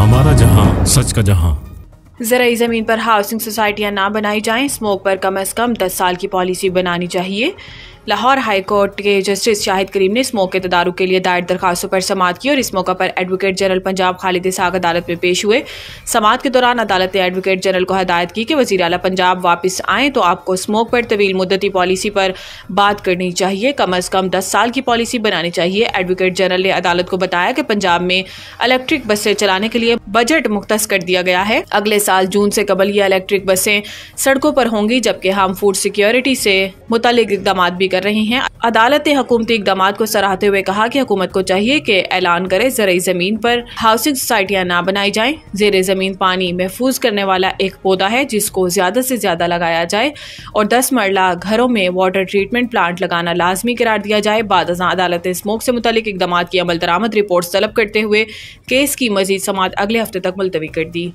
हमारा जहां, सच का जहां। ज़राई ज़मीन पर हाउसिंग सोसाइटियां ना बनाई जाएं, स्मोक पर कम से कम 10 साल की पॉलिसी बनानी चाहिए। लाहौर हाई कोर्ट के जस्टिस शाहिद करीम ने स्मोक के तदारुक के लिए दायर दरखास्तों पर समाअत की और इस मौका पर एडवोकेट जनरल पंजाब खालिद इसहाक अदालत में पेश हुए। समाअत के दौरान अदालत ने एडवोकेट जनरल को हदायत की कि वज़ीर आला पंजाब वापस आएँ तो आपको स्मोक पर तवील मुद्दती पॉलिसी पर बात करनी चाहिए, कम से कम 10 साल की पॉलिसी बनानी चाहिए। एडवोकेट जनरल ने अदालत को बताया कि पंजाब में इलेक्ट्रिक बसें चलाने के लिए बजट मुख्तस कर दिया गया है। अगले साल जून से कबल ये इलेक्ट्रिक बसें सड़कों पर होंगी, जबकि हम फूड सिक्योरिटी से मुतालिक इक़दाम भी कर रही हैं। अदालत ने हुकूमती इक़दाम को सराहते हुए कहा कि हुकूमत को चाहिए कि ऐलान करे ज़राई ज़मीन पर हाउसिंग सोसाइटियां ना बनाई जाएं। ज़ेरे ज़मीन पानी महफूज करने वाला एक पौधा है जिसको ज़्यादा से ज़्यादा लगाया जाए और 10 मरला घरों में वाटर ट्रीटमेंट प्लांट लगाना लाजमी करार दिया जाए। बाद अज़ां अदालत ने स्मोक से मुतालिक इक़दाम की अमल दरामद रिपोर्ट तलब करते हुए केस की मजीद समाअत अगले हफ्ते तक मुलतवी कर दी।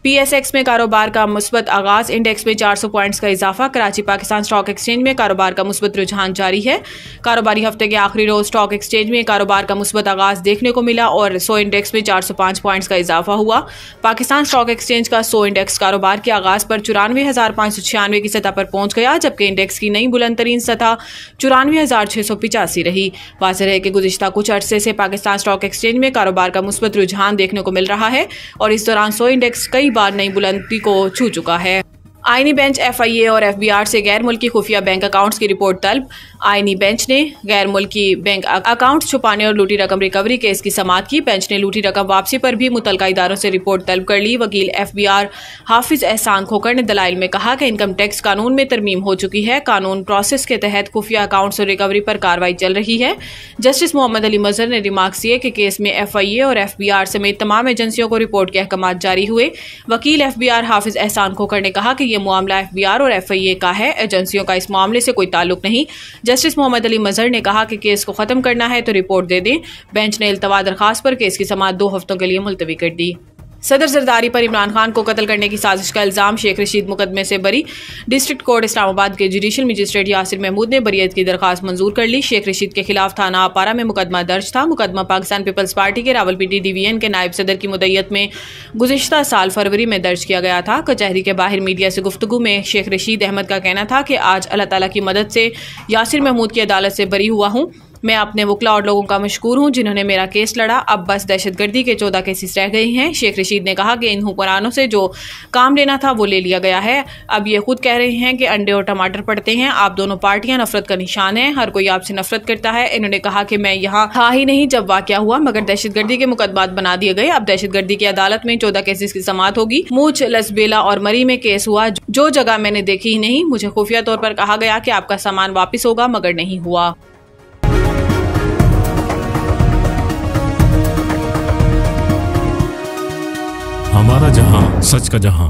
PSX में कारोबार का मुस्बत आगाज, इंडेक्स में 400 पॉइंट्स का इजाफा। कराची पाकिस्तान स्टॉक एक्सचेंज में कारोबार का मुस्बत रुझान जारी है। कारोबारी हफ्ते के आखिरी रोज स्टॉक एक्सचेंज में कारोबार का मुस्बत आगाज देखने को मिला और 100 इंडेक्स में 405 पॉइंट्स का इजाफा हुआ। पाकिस्तान स्टॉक एक्सचेंज का 100 इंडेक्स कारोबार के आगाज पर 94,596 की सतह पर पहुंच गया, जबकि इंडेक्स की नई बुलंद तरीन सतह 94,685 रही। वाज़ेह है कि गुज़िश्ता कुछ अरसे से पाकिस्तान स्टॉक एक्सचेंज में कारोबार का मुस्बत रुझान देखने को मिल रहा है और इस दौरान 100 इंडेक्स कई बार नई बुलंदी को छू चुका है। आईनी बेंच FIA और FBR से गैर मुल्की खुफिया बैंक अकाउंट्स की रिपोर्ट तलब। आईनी बेंच ने गैर मुल्की बैंक अकाउंट्स छुपाने और लूटी रकम रिकवरी केस की समाअत की। बेंच ने लूटी रकम वापसी पर भी मुतलका इदारों से रिपोर्ट तलब कर ली। वकील FBR हाफिज एहसान खोकर ने दलाइल में कहा कि इनकम टैक्स कानून में तरमीम हो चुकी है, कानून प्रोसेस के तहत खुफिया अकाउंट्स और रिकवरी पर कार्रवाई चल रही है। जस्टिस मोहम्मद अली मजहर ने रिमार्क्स दिए कि केस में FIA और FBR समेत तमाम एजेंसियों को रिपोर्ट के अहकाम जारी हुए। वकील FBR हाफिज एहसान खोकर ने कहा कि यह मामला FBR और FIA का है, एजेंसियों का इस मामले से कोई ताल्लुक नहीं। जस्टिस मोहम्मद अली मजहर ने कहा कि केस को खत्म करना है तो रिपोर्ट दे दें। बेंच ने इल्तवा दरखास्त पर केस की समाअत 2 हफ्तों के लिए मुलतवी कर दी। सदर जरदारी पर इमरान खान को कत्ल करने की साजिश का इल्जाम, शेख रशीद मुकदमे से बरी। डिस्ट्रिक्ट कोर्ट इस्लामाबाद के जुडिशल मजिस्ट्रेट यासिर महमूद ने बरियत की दरखास्त मंजूर कर ली। शेख रशीद के खिलाफ थाना अपारा में मुकदमा दर्ज था। मुकदमा पाकिस्तान पीपल्स पार्टी के रावलपिंडी डिवीजन के नायब सदर की मुद्दत में गुज़िश्ता साल फरवरी में दर्ज किया गया था। कचहरी के बाहर मीडिया से गुफ्तगू में शेख रशीद अहमद का कहना था कि आज अल्लाह ताला की मदद से यासिर महमूद की अदालत से बरी हुआ हूँ। मैं अपने वकला और लोगों का मशकूर हूँ जिन्होंने मेरा केस लड़ा। अब बस दहशतगर्दी के 14 केसेस रह गए हैं। शेख रशीद ने कहा कि इन हुक्मरानों से जो काम लेना था वो ले लिया गया है। अब ये खुद कह रहे हैं कि अंडे और टमाटर पड़ते हैं। आप दोनों पार्टियां नफरत का निशान हैं, हर कोई आपसे नफरत करता है। इन्होंने कहा कि मैं यहाँ था ही नहीं जब वाक़या हुआ, मगर दहशतगर्दी के मुकदमात बना दिए गए। अब दहशतगर्दी की अदालत में 14 केसेस की समाअत होगी। मूछ, लसबेला और मरी में केस हुआ जो जगह मैंने देखी ही नहीं। मुझे खुफिया तौर पर कहा गया कि आपका सामान वापिस होगा, मगर नहीं हुआ। हमारा जहां, सच का जहां।